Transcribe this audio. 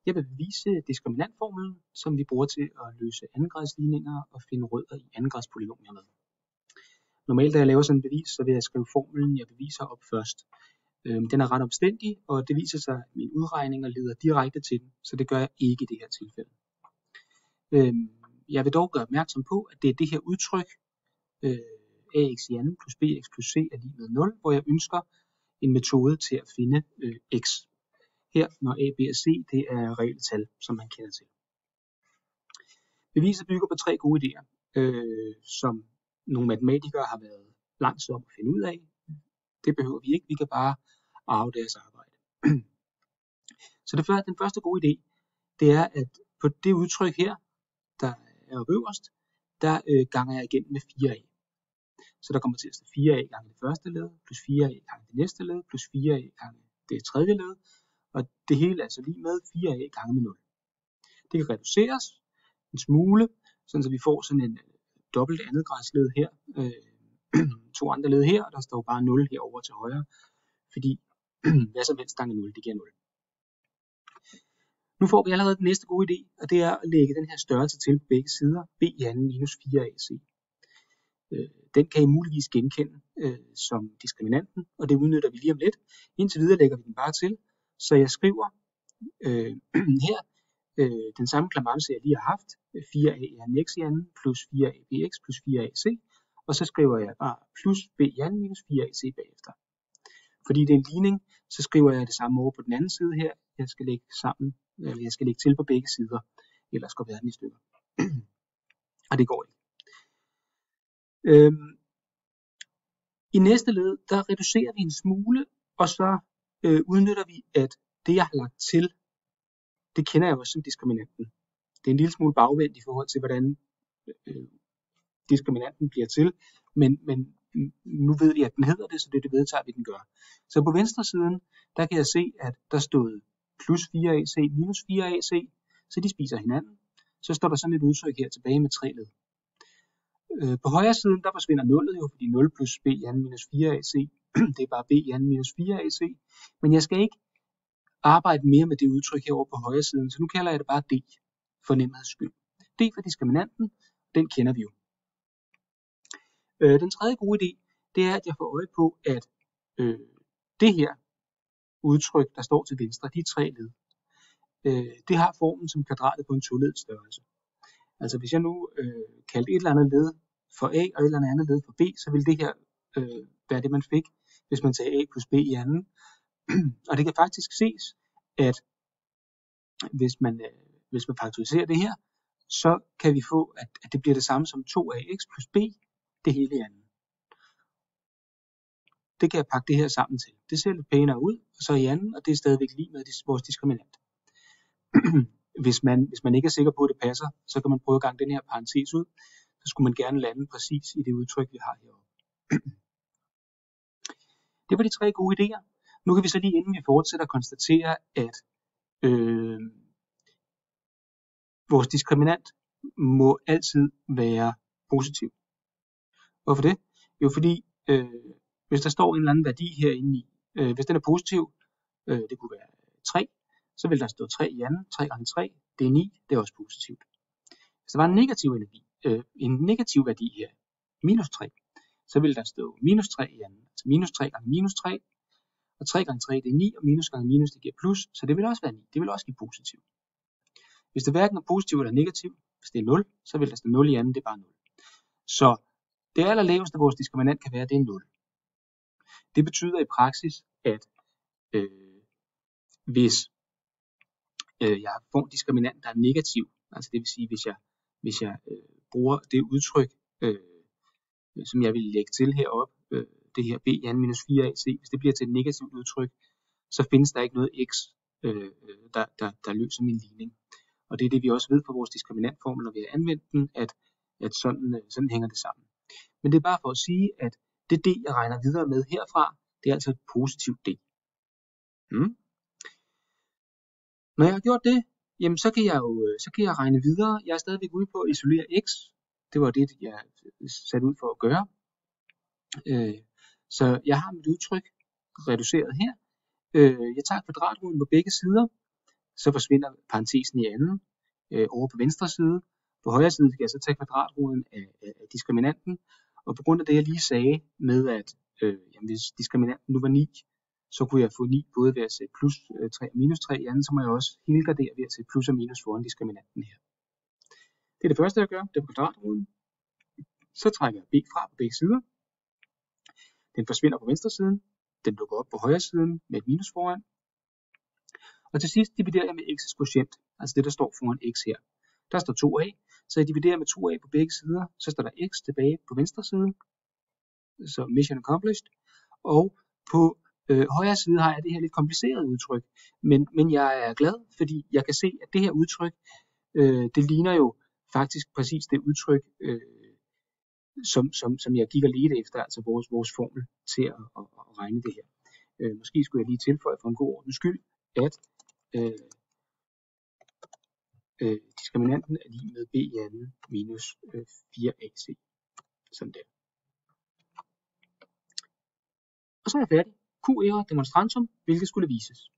Jeg vil bevise diskriminantformlen, som vi bruger til at løse andengradsligninger og finde rødder i andengradspolynomier med. Normalt, da jeg laver sådan et bevis, så vil jeg skrive formlen, jeg beviser op først. Den er ret omstændig, og det viser sig, at mine udregninger leder direkte til den, så det gør jeg ikke i det her tilfælde. Jeg vil dog gøre opmærksom på, at det er det her udtryk, ax i anden plus bx plus c er lig med 0, hvor jeg ønsker en metode til at finde x. Her, når a, b og c, det er reelle tal, som man kender til. Beviset bygger på 3 gode idéer, som nogle matematikere har været langt om at finde ud af. Det behøver vi ikke, vi kan bare arve deres arbejde. Så den første gode idé, det er, at på det udtryk her, der er oppe øverst, der ganger jeg igen med 4a. Så der kommer til at stå 4a gange det første led, plus 4a gange det næste led, plus 4a gange det tredje led, og det hele er altså lige med 4a gange med 0. Det kan reduceres en smule, så vi får sådan en dobbelt andetgradsled her, 2 andre led her, og der står bare 0 herover til højre, fordi hvad som helst gange 0, det giver 0. Nu får vi allerede den næste gode idé, og det er at lægge den her størrelse til på begge sider, b i anden minus 4ac. Den kan I muligvis genkende som diskriminanten, og det udnytter vi lige om lidt. Indtil videre lægger vi den bare til, så jeg skriver her den samme klamamse, jeg lige har haft, 4a i anden x i anden, plus 4a bx plus 4ac, og så skriver jeg bare plus b i anden minus 4ac bagefter. Fordi det er en ligning, så skriver jeg det samme over på den anden side her. Jeg skal lægge til på begge sider, ellers går verden i stykker. Og det går ikke. I næste led, der reducerer vi en smule, og så udnytter vi, at det jeg har lagt til, det kender jeg også som diskriminanten. Det er en lille smule bagvendt i forhold til, hvordan diskriminanten bliver til, men nu ved vi, at den hedder det, så det vedtager vi, den gør. Så på venstre siden, der kan jeg se, at der stod plus 4ac minus 4ac, så de spiser hinanden. Så står der sådan et udtryk her tilbage med 3 led. På højre siden, der forsvinder 0 jo, fordi 0 plus b i anden minus 4ac, det er bare b i anden minus 4ac, men jeg skal ikke arbejde mere med det udtryk herovre på højre siden, så nu kalder jeg det bare d, for nemheds skyld. D for diskriminanten, den kender vi jo. Den tredje gode idé, det er, at jeg får øje på, at det her udtryk, der står til venstre, de 3 led, det har formen som kvadratet på en toledet størrelse. Altså hvis jeg nu kaldte et eller andet led for a og et eller andet led for b, så vil det her være det, man fik, hvis man tager a plus b i anden. Og det kan faktisk ses, at hvis man faktoriserer det her, så kan vi få, at det bliver det samme som 2ax plus b, det hele i anden. Det kan jeg pakke det her sammen til. Det ser lidt pænere ud, og så i anden, og det er stadigvæk lige med vores diskriminant. Hvis man ikke er sikker på, at det passer, så kan man prøve at gange den her parentes ud. Så skulle man gerne lande præcis i det udtryk, vi har heroppe. Det var de 3 gode idéer. Nu kan vi så lige, inden vi fortsætter, konstatere, at vores diskriminant må altid være positiv. Hvorfor det? Jo, fordi hvis der står en eller anden værdi herinde i, hvis den er positiv, det kunne være 3, så vil der stå 3 i anden, 3 gange 3, det er 9, det er også positivt. Hvis der var en negativ værdi her, minus 3, så vil der stå minus 3 i anden, altså minus 3 gange minus 3, og 3 gange 3 det er 9, og minus gange minus det giver plus, så det vil også være 9, det vil også give positivt. Hvis det hverken er positivt eller negativt, hvis det er 0, så vil der stå 0 i anden, det er bare 0. Så det allerlaveste, vores diskriminant kan være, det er 0. Det betyder i praksis, at hvis jeg får en diskriminant, der er negativ, altså det vil sige, hvis jeg bruger det udtryk, som jeg vil lægge til heroppe, det her b i anden minus 4ac, hvis det bliver til et negativt udtryk, så findes der ikke noget x, der løser min ligning. Og det er det, vi også ved fra vores diskriminantformel, når vi har anvendt den, at sådan hænger det sammen. Men det er bare for at sige, at det d, jeg regner videre med herfra, det er altså et positivt d. Når jeg har gjort det, jamen så kan jeg regne videre. Jeg er stadigvæk ude på at isolere x. Det var det, jeg satte ud for at gøre. Så jeg har mit udtryk reduceret her. Jeg tager kvadratroden på begge sider, så forsvinder parentesen i anden over på venstre side. På højre side skal jeg så tage kvadratroden af diskriminanten, og på grund af det jeg lige sagde med, at hvis diskriminanten nu var 9, så kunne jeg få 9 både ved at sætte plus 3 og minus 3 i anden, så må jeg også helgardere ved at sætte plus og minus foran diskriminanten her. Det er det første jeg gør, det er på kvadratroden. Så trækker jeg b fra på begge sider. Den forsvinder på venstre siden, den dukker op på højre siden med et minus foran. Og til sidst dividerer jeg med x's quotient, altså det der står foran x her. Der står 2a, så jeg dividerer med 2a på begge sider, så står der x tilbage på venstre side, så mission accomplished. Og på højre side har jeg det her lidt komplicerede udtryk, men jeg er glad, fordi jeg kan se, at det her udtryk, det ligner jo faktisk præcis det udtryk, som jeg gik og ledte efter, altså vores formel til at regne det her. Måske skulle jeg lige tilføje for en god ordens skyld, at diskriminanten er lige med b i anden minus 4ac. Sådan der. Og så er jeg færdig. Q era demonstrantum, hvilket skulle vises.